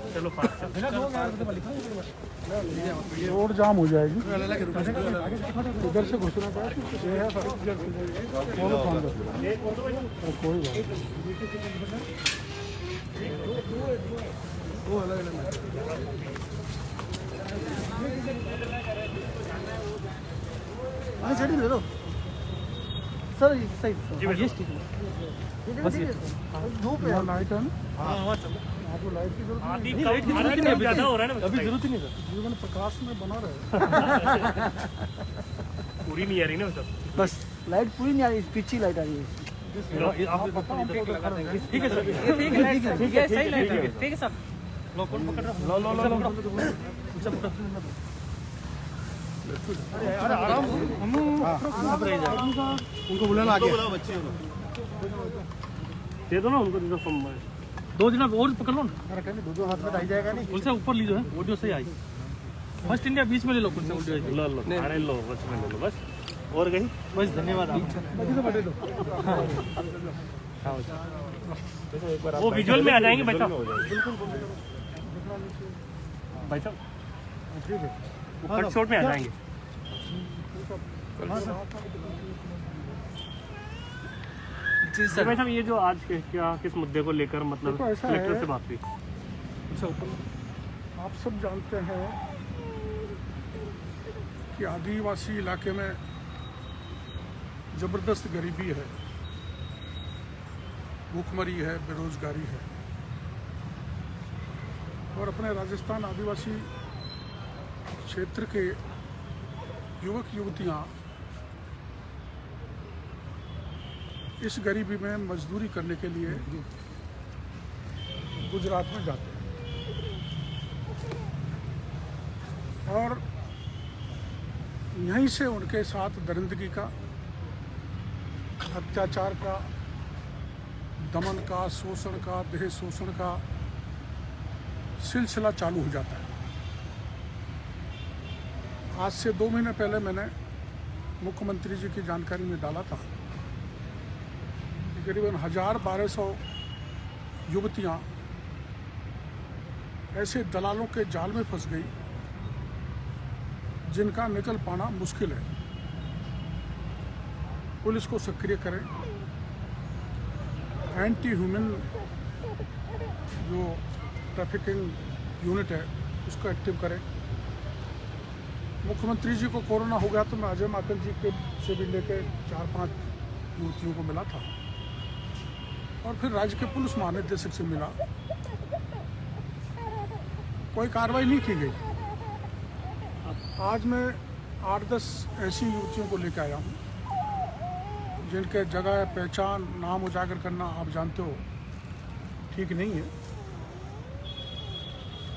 चलो रोड जाम हो जाएगी, इधर से घुसना चाहिए। ये है कोई बात छड़ी ले लो सर, सही बस ये धूप है, लाइट है ना। आपको लाइट की जरूरत नहीं, ज्यादा हो रहा है ना, अभी जरूरत ही नहीं सर। जीवन प्रकाश में बना रहे पूरी नहीं आ रही ना सब, बस लाइट पूरी नहीं आ रही, पीछे लाइट आ रही है। आप बताओ, हम तो ठीक है सर, ठीक है सही लाइट है, ठीक है सर। लो कौन पकड़ रहा है? लो अरे आराम, उनको बुलाना आ गया। दे दो ना उनको, दे दो कम दो दिन और पकड़ लो ना। दो हाथ में आई जाएगा नहीं, कुल से ऊपर लीजिए, ऑडियो से आई। फर्स्ट इंडिया बीच में ले लो, कुल से ऑडियो लो लो, अरे लो बस में ले लो बस, और कहीं बस। धन्यवाद आप, वो विजुअल में आ जाएंगे भाई साहब, भाई साहब ऊपर शॉट में आ जाएंगे। भाई साहब ये जो आज क्या किस मुद्दे को लेकर मतलब कलेक्टर से बात हुई? आप सब जानते हैं कि आदिवासी इलाके में जबरदस्त गरीबी है, भूखमरी है, बेरोजगारी है, और अपने राजस्थान आदिवासी क्षेत्र के युवक युवतियां इस गरीबी में मजदूरी करने के लिए गुजरात में जाते हैं, और यहीं से उनके साथ दरिंदगी का, अत्याचार का, दमन का, शोषण का, देह शोषण का सिलसिला चालू हो जाता है। आज से 2 महीने पहले मैंने मुख्यमंत्री जी की जानकारी में डाला था कि करीबन 1000-1200 युवतियां ऐसे दलालों के जाल में फंस गई जिनका निकल पाना मुश्किल है। पुलिस को सक्रिय करें, एंटी ह्यूमन जो ट्रैफिकिंग यूनिट है उसको एक्टिव करें। मुख्यमंत्री जी को कोरोना हो गया तो मैं अजय माकन जी के से भी लेकर 4-5 युवतियों को मिला था, और फिर राज्य के पुलिस महानिदेशक से मिला, कोई कार्रवाई नहीं की गई। आज मैं 8-10 ऐसी युवतियों को लेकर आया हूँ जिनके जगह, पहचान, नाम उजागर करना आप जानते हो ठीक नहीं है,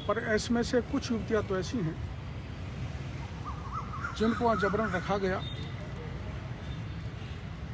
पर इसमें से कुछ युवतियाँ तो ऐसी हैं जिनको वहाँ जबरन रखा गया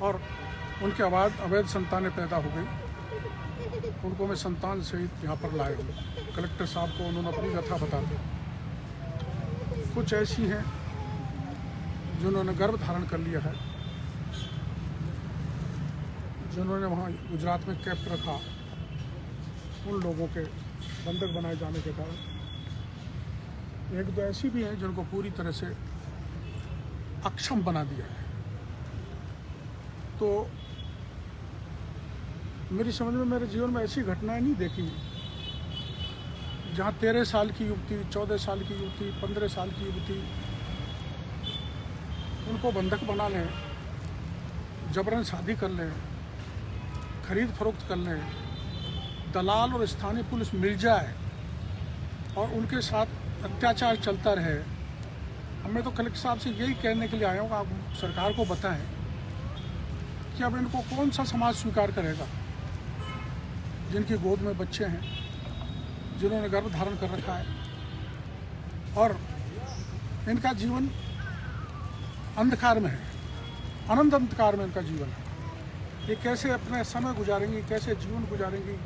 और उनके अवैध संतानें पैदा हो गई। उनको मैं संतान सहित यहाँ पर लाया हूँ। कलेक्टर साहब को उन्होंने अपनी कथा बता दी। कुछ ऐसी हैं जिन्होंने गर्भ धारण कर लिया है, जिन्होंने वहाँ गुजरात में कैंप रखा, उन लोगों के बंधक बनाए जाने के कारण। एक दो ऐसी भी हैं जिनको पूरी तरह से अक्षम बना दिया है। तो मेरी समझ में, मेरे जीवन में ऐसी घटनाएं नहीं देखी जहाँ 13 साल की युवती, 14 साल की युवती, 15 साल की युवती, उनको बंधक बना लें, जबरन शादी कर लें, खरीद फरोख्त कर लें, दलाल और स्थानीय पुलिस मिल जाए और उनके साथ अत्याचार चलता रहे। मैं तो कलेक्टर साहब से यही कहने के लिए आया हूँ कि आप सरकार को बताएं कि अब इनको कौन सा समाज स्वीकार करेगा जिनकी गोद में बच्चे हैं, जिन्होंने गर्भ धारण कर रखा है, और इनका जीवन अंधकार में है, अनंत अंधकार में इनका जीवन है। ये कैसे अपना समय गुजारेंगी, कैसे जीवन गुजारेंगी,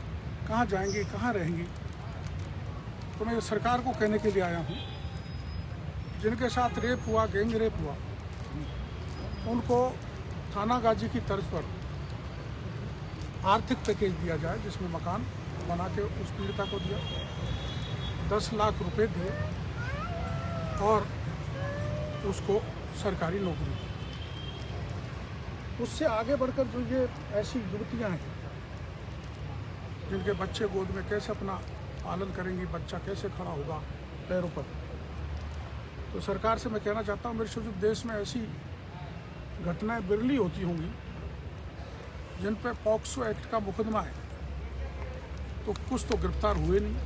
कहाँ जाएंगी, कहाँ रहेंगी? तो मैं सरकार को कहने के लिए आया हूँ, जिनके साथ रेप हुआ, गैंग रेप हुआ, उनको थाना गाजी की तर्ज पर आर्थिक पैकेज दिया जाए, जिसमें मकान बना के उस पीड़िता को दिया, 10 लाख रुपए दिए और उसको सरकारी नौकरी दी। उससे आगे बढ़कर जो ये ऐसी युवतियाँ हैं जिनके बच्चे गोद में, कैसे अपना पालन करेंगी, बच्चा कैसे खड़ा होगा पैरों पर, तो सरकार से मैं कहना चाहता हूँ, मेरे सोच देश में ऐसी घटनाएं बिरली होती होंगी जिन पर पॉक्सो एक्ट का मुकदमा है, तो कुछ तो गिरफ्तार हुए नहीं,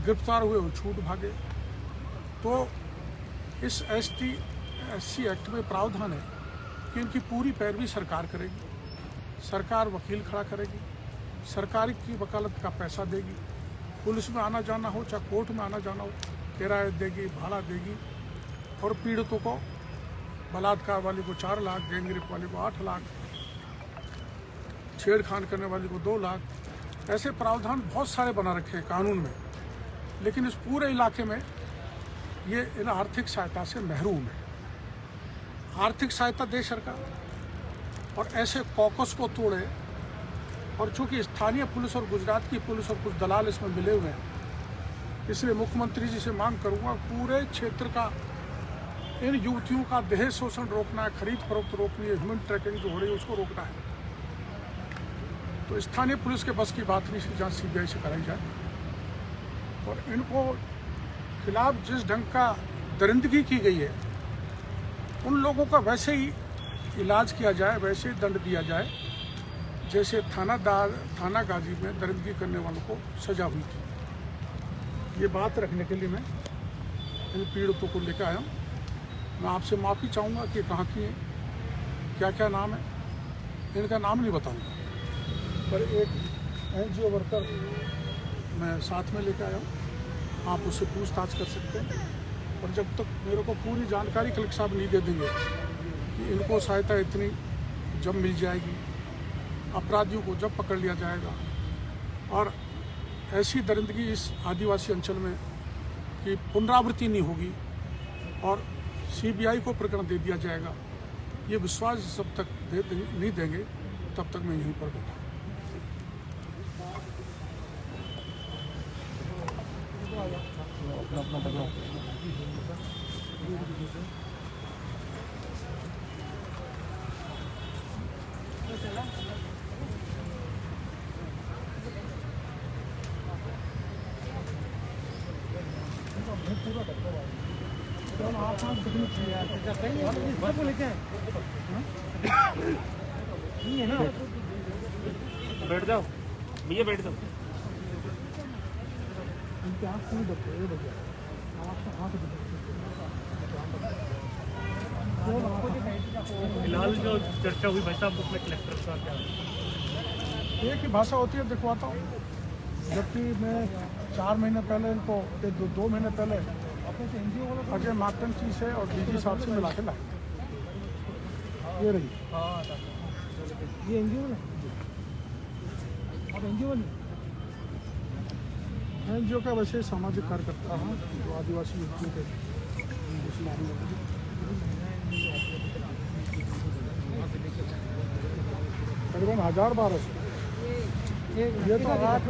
गिरफ्तार हुए वो छूट भागे। तो इस SC एक्ट में प्रावधान है कि इनकी पूरी पैरवी सरकार करेगी, सरकार वकील खड़ा करेगी, सरकार की वकालत का पैसा देगी, पुलिस में आना जाना हो चाहे कोर्ट में आना जाना हो किराया देगी, भाड़ा देगी, और पीड़ितों को, बलात्कार वाले को 4 लाख, गैंगरेप वाले को 8 लाख, छेड़खान करने वाले को 2 लाख, ऐसे प्रावधान बहुत सारे बना रखे हैं कानून में। लेकिन इस पूरे इलाके में ये इन आर्थिक सहायता से महरूम है। आर्थिक सहायता दे सरकार और ऐसे कॉकस को तोड़े, और चूंकि स्थानीय पुलिस और गुजरात की पुलिस और कुछ दलाल इसमें मिले हुए हैं, इसलिए मुख्यमंत्री जी से मांग करूंगा, पूरे क्षेत्र का इन युवतियों का दहेज शोषण रोकना है, खरीद फरोख्त रोकनी है, ह्यूमन ट्रैफिकिंग जो हो रही है उसको रोकना है। तो स्थानीय पुलिस के बस की बात नहीं, इसकी जांच CBI से कराई जाए, और इनको खिलाफ जिस ढंग का दरिंदगी की गई है, उन लोगों का वैसे ही इलाज किया जाए, वैसे ही दंड दिया जाए जैसे थाना गाजी में दरिंदगी करने वालों को सजा हुई थी। ये बात रखने के लिए मैं इन पीड़ितों को लेकर आया हूँ। मैं आपसे माफ़ी चाहूँगा कि कहाँ की हैं, क्या क्या नाम है, इनका नाम नहीं बताऊँगा, पर एक NGO वर्कर मैं साथ में लेकर आया हूँ, आप उससे पूछताछ कर सकते हैं। और जब तक मेरे को पूरी जानकारी कलेक्टर साहब नहीं दे देंगे कि इनको सहायता इतनी जब मिल जाएगी, अपराधियों को जब पकड़ लिया जाएगा, और ऐसी दरिंदगी इस आदिवासी अंचल में की पुनरावृत्ति नहीं होगी और CBI को प्रकरण दे दिया जाएगा, ये विश्वास जब तक नहीं देंगे तब तक मैं यहीं पर बैठा। बैठ जाओ भैया, बैठ जाओ। फिलहाल जो चर्चा हुई भाई साहब, उसमें कलेक्टर का क्या एक ही भाषा होती है, दिखवाता हूँ। जबकि मैं 4 महीने पहले इनको 2 महीने पहले अजय माकन जी से और DG साहब से मिला के लाए। ये रही, ये NGO है, अब NGO का वैसे सामाजिक कार्यकर्ता हूँ जो आदिवासी युवतियों के करीबन 1000-1200। ये तो आप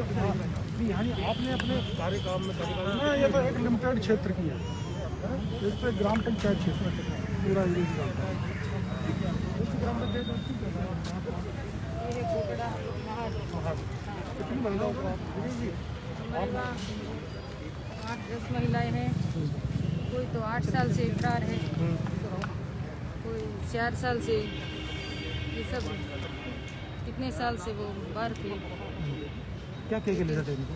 यानी आपने अपने सारे काम में ये तो एक लिमिटेड क्षेत्र की है, इस पर ग्राम पंचायत क्षेत्र पूरा ग्राम पंचायत। कितनी महिलाओं को हमारे 8-10 महिलाएं हैं, कोई तो 8 साल से फरार है, कोई 4 साल से, ये सब कितने साल से वो बाहर थे। क्या कह के ले जाते हैं इनको?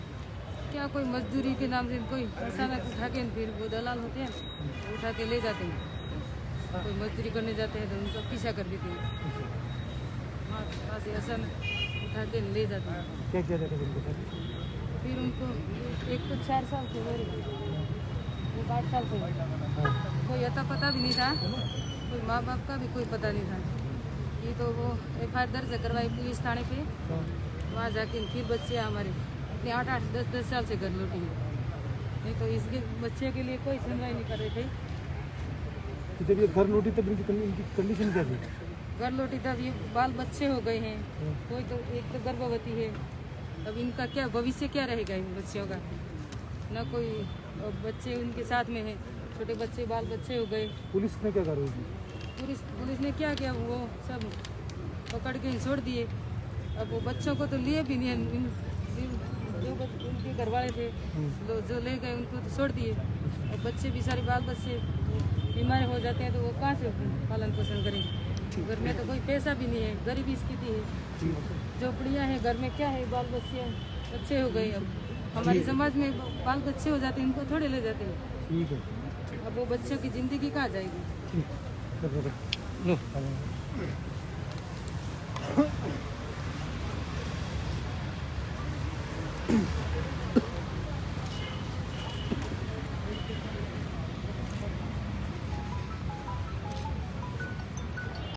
क्या कोई मजदूरी के नाम से कोई अचानक उठा के, फिर वो दलाल होते हैं, उठा के ले जाते हैं, कोई मजदूरी करने जाते हैं तो उनका पीछा कर देते हैं, वहाँ से अचानक उठा के ले जाते हैं। क्या किया जाता है उनके साथ? फिर उनको एक तो 4 साल से हो रही, एक 8 साल से, कोई अता पता भी नहीं था, कोई माँ बाप का भी कोई पता नहीं था। ये तो वो FIR दर्ज करवाई पुलिस थाने पे, वहाँ जाके फिर बच्चे हमारे इतने 8-8, 10-10 साल से घर लौटे हैं, नहीं तो इसके बच्चे के लिए कोई सुनवाई नहीं कर रहे थे। जब ये घर लौटी तब इनकी कंडीशन क्या थी? घर लौटी तब ये बाल बच्चे हो गए हैं, कोई तो एक तो गर्भवती है। अब इनका क्या भविष्य क्या रहेगा इन बच्चों का? ना कोई बच्चे उनके साथ में है, छोटे बच्चे बाल बच्चे हो गए। पुलिस ने क्या कार्रवाई की? पुलिस ने क्या किया, वो सब पकड़ के छोड़ दिए। अब वो बच्चों को तो लिए भी नहीं, जो उनके घर वाले थे जो ले गए उनको तो छोड़ दिए। और बच्चे भी सारे बाल बच्चे बीमार हो जाते हैं तो वो कहाँ से पालन पोषण करेंगे? घर में तो कोई पैसा भी नहीं है, गरीबी स्थिति है, झोपड़ियाँ हैं, घर में क्या है, बाल बच्चे हो गए। अब हमारे समाज में बाल बच्चे हो जाते हैं, इनको थोड़े ले जाते हैं। ठीक है। अब वो बच्चों की जिंदगी कहाँ जाएगी? ठीक है।